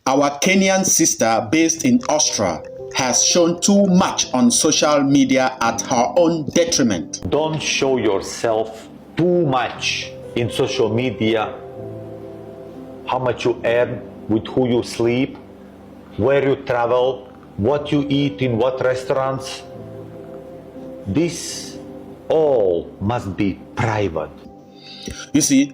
Our Kenyan sister based in Austria has shown too much on social media at her own detriment. Don't show yourself too much in social media. How much you earn, with who you sleep, where you travel, what you eat in what restaurants. This all must be private. You see,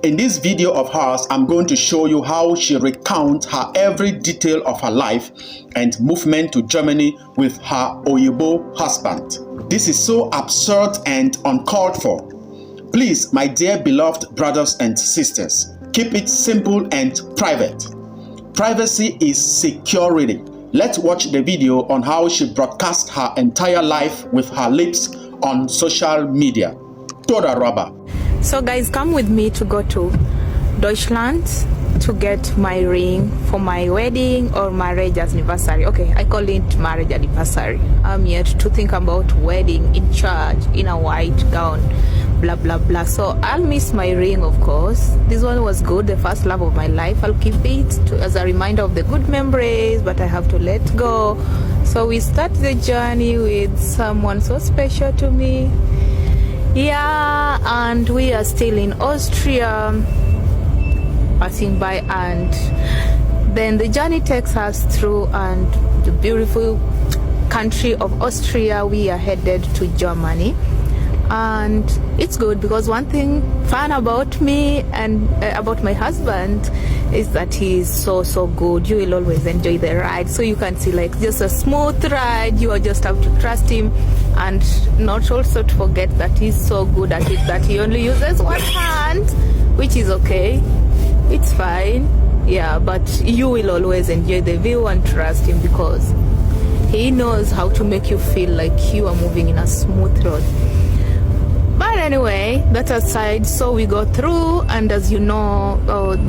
in this video of hers, I'm going to show you how she recounts her every detail of her life and movement to Germany with her Oyibo husband. This is so absurd and uncalled for. Please, my dear beloved brothers and sisters, keep it simple and private. Privacy is security. Let's watch the video on how she broadcast her entire life with her lips on social media. Toda Rubber. So guys, come with me to go to Deutschland to get my ring for my wedding or marriage anniversary. Okay, I call it marriage anniversary. I'm yet to think about wedding in church in a white gown, blah blah blah. So I'll miss my ring, of course. This one was good, the first love of my life. I'll keep it as a reminder of the good memories, but I have to let go. So we start the journey with someone so special to me. Yeah, and we are still in Austria, passing by, and then the journey takes us through and the beautiful country of Austria. We are headed to Germany, and it's good because one thing fun about me and about my husband is that he's so good. You will always enjoy the ride, so you can see like just a smooth ride. You just have to trust him and not also to forget that he's so good at it that he only uses one hand, which is okay, it's fine. Yeah, but you will always enjoy the view and trust him because he knows how to make you feel like you are moving in a smooth road. But anyway, that aside, so we go through, and as you know,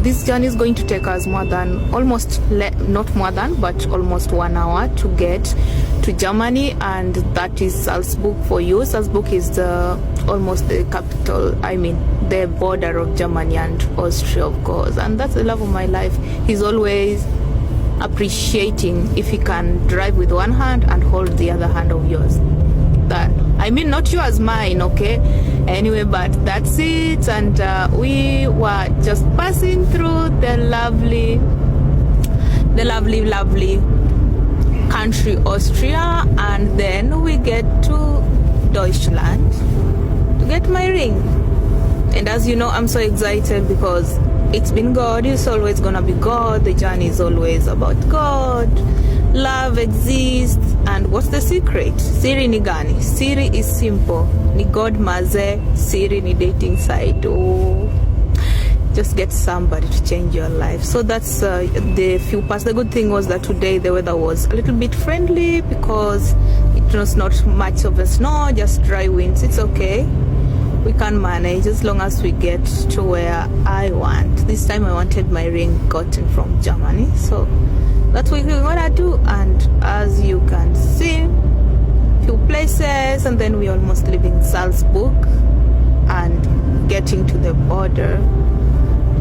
this journey is going to take us more than not more than, but almost 1 hour to get to Germany, and that is Salzburg for you. Salzburg is almost the capital, I mean the border of Germany and Austria, of course, and that's the love of my life. He's always appreciating if he can drive with one hand and hold the other hand of yours. That, I mean, not yours, mine, okay? Anyway, but that's it, and we were just passing through the lovely country Austria, and then we get to Deutschland to get my ring. And as you know, I'm so excited because it's been God. It's always gonna be God. The journey is always about God. Love exists, and what's the secret? Siri ni gani? Siri is simple. Ni God maze, Siri ni dating site. Oh, just get somebody to change your life. So that's the few parts. The good thing was that today the weather was a little bit friendly because it was not much of a snow, just dry winds. It's okay. We can manage as long as we get to where I want. This time I wanted my ring gotten from Germany, so that's what we're gonna do. And as you can see, few places, and then we're almost leaving Salzburg and getting to the border.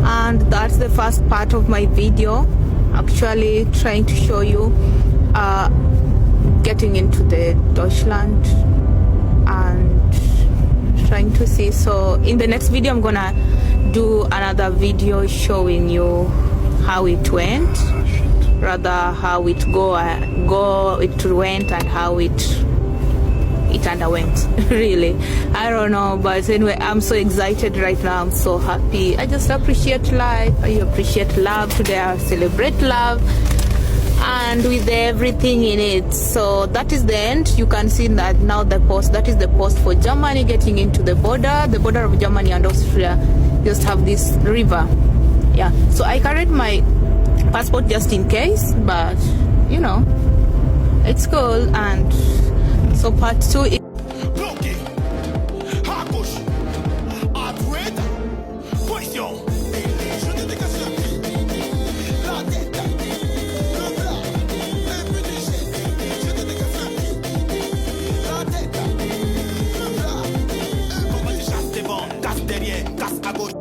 And that's the first part of my video, actually trying to show you getting into the Deutschland and trying to see. So in the next video I'm gonna do another video showing you how it went, rather how it went and how it underwent. Really, I don't know, but anyway, I'm so excited right now. I'm so happy. I just appreciate life. I appreciate love. Today I celebrate love and with everything in it. So that is the end. You can see that now the post, that is the post for Germany getting into the border of Germany and Austria just have this river. Yeah, so I carried my passport just in case, but you know, it's cool. And so part 2 is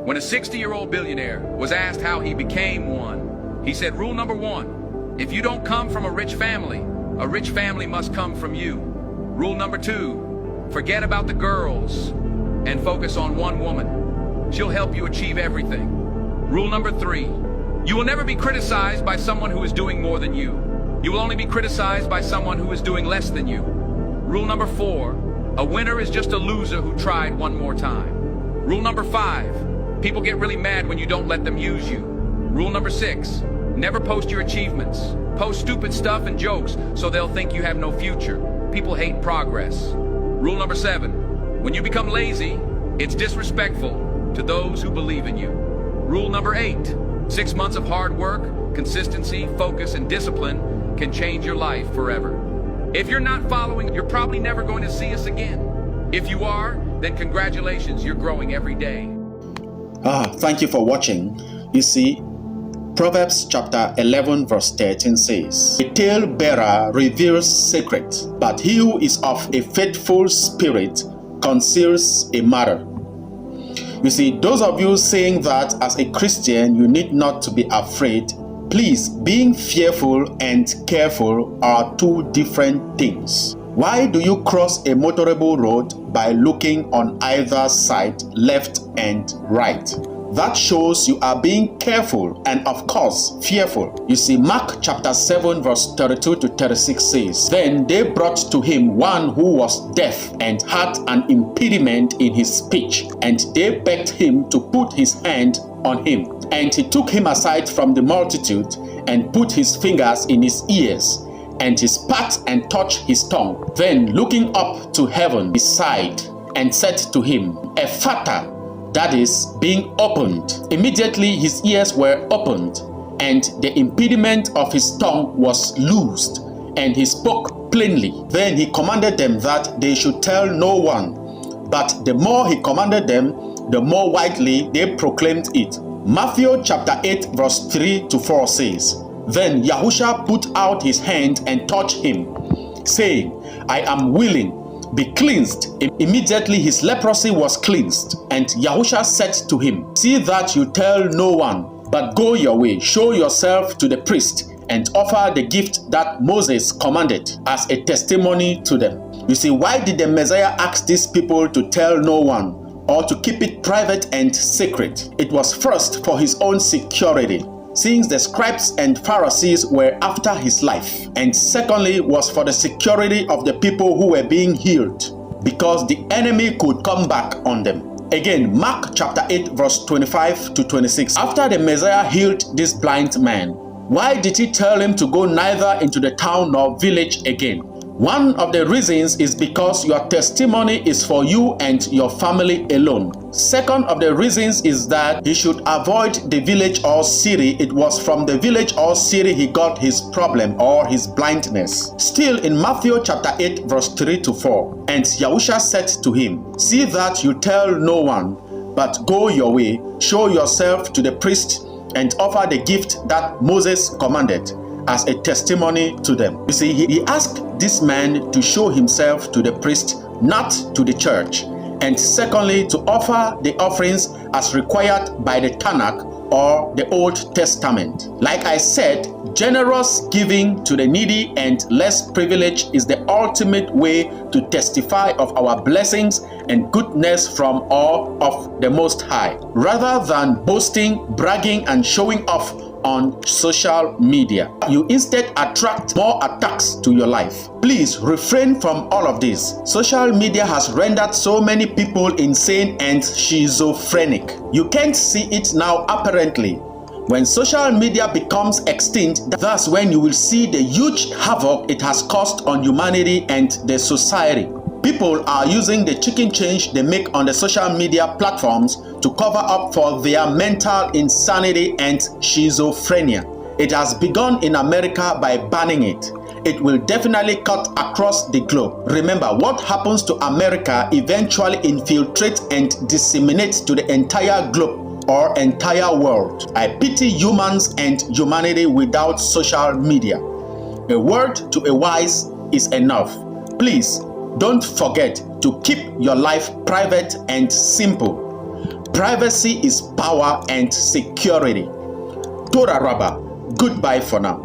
When a 60-year-old billionaire was asked how he became one, He said, rule number 1, if you don't come from a rich family must come from you. Rule number 2, forget about the girls and focus on one woman. She'll help you achieve everything. Rule number 3, you will never be criticized by someone who is doing more than you. You will only be criticized by someone who is doing less than you. Rule number 4, a winner is just a loser who tried one more time. Rule number 5, people get really mad when you don't let them use you. Rule number 6, never post your achievements. Post stupid stuff and jokes so they'll think you have no future. People hate progress. Rule number 7, when you become lazy, it's disrespectful to those who believe in you. Rule number 8, 6 months of hard work, consistency, focus, and discipline can change your life forever. If you're not following, you're probably never going to see us again. If you are, then congratulations, you're growing every day. Thank you for watching. You see, Proverbs chapter 11 verse 13 says, a tale-bearer reveals secret, but he who is of a faithful spirit conceals a matter. You see, those of you saying that as a Christian you need not to be afraid, please, being fearful and careful are two different things. Why do you cross a motorable road by looking on either side, left and right? That shows you are being careful and of course fearful. You see, Mark chapter 7 verse 32 to 36 says, then they brought to him one who was deaf and had an impediment in his speech, and they begged him to put his hand on him. And he took him aside from the multitude and put his fingers in his ears, and he spat and touched his tongue. Then looking up to heaven, he sighed and said to him, Ephata, that is, being opened. Immediately his ears were opened, and the impediment of his tongue was loosed, and he spoke plainly. Then he commanded them that they should tell no one. But the more he commanded them, the more widely they proclaimed it. Matthew chapter 8 verse 3 to 4 says, then Yahusha put out his hand and touched him, saying, I am willing, be cleansed. Immediately his leprosy was cleansed. And Yahusha said to him, see that you tell no one, but go your way, show yourself to the priest, and offer the gift that Moses commanded as a testimony to them. You see, why did the Messiah ask these people to tell no one, or to keep it private and secret? It was first for his own security, since the scribes and Pharisees were after his life, and secondly was for the security of the people who were being healed, because the enemy could come back on them. Again, Mark chapter 8 verse 25 to 26. After the Messiah healed this blind man, why did he tell him to go neither into the town nor village again? One of the reasons is because your testimony is for you and your family alone. Second of the reasons is that he should avoid the village or city. It was from the village or city he got his problem or his blindness. Still in Matthew chapter 8 verse 3 to 4, and Yahusha said to him, see that you tell no one, but go your way, show yourself to the priest, and offer the gift that Moses commanded as a testimony to them. You see, he asked this man to show himself to the priest, not to the church, and secondly to offer the offerings as required by the Tanakh or the Old Testament. Like I said, generous giving to the needy and less privileged is the ultimate way to testify of our blessings and goodness from all of the Most High, rather than boasting, bragging, and showing off on social media. You instead attract more attacks to your life. Please refrain from all of this. Social media has rendered so many people insane and schizophrenic. You can't see it now apparently. When social media becomes extinct, that's when you will see the huge havoc it has caused on humanity and the society. People are using the chicken change they make on the social media platforms to cover up for their mental insanity and schizophrenia. It has begun in America by banning it. It will definitely cut across the globe. Remember, what happens to America eventually infiltrates and disseminates to the entire globe or entire world. I pity humans and humanity without social media. A word to a wise is enough. Please, don't forget to keep your life private and simple. Privacy is power and security. Torah Rabba, Goodbye for now.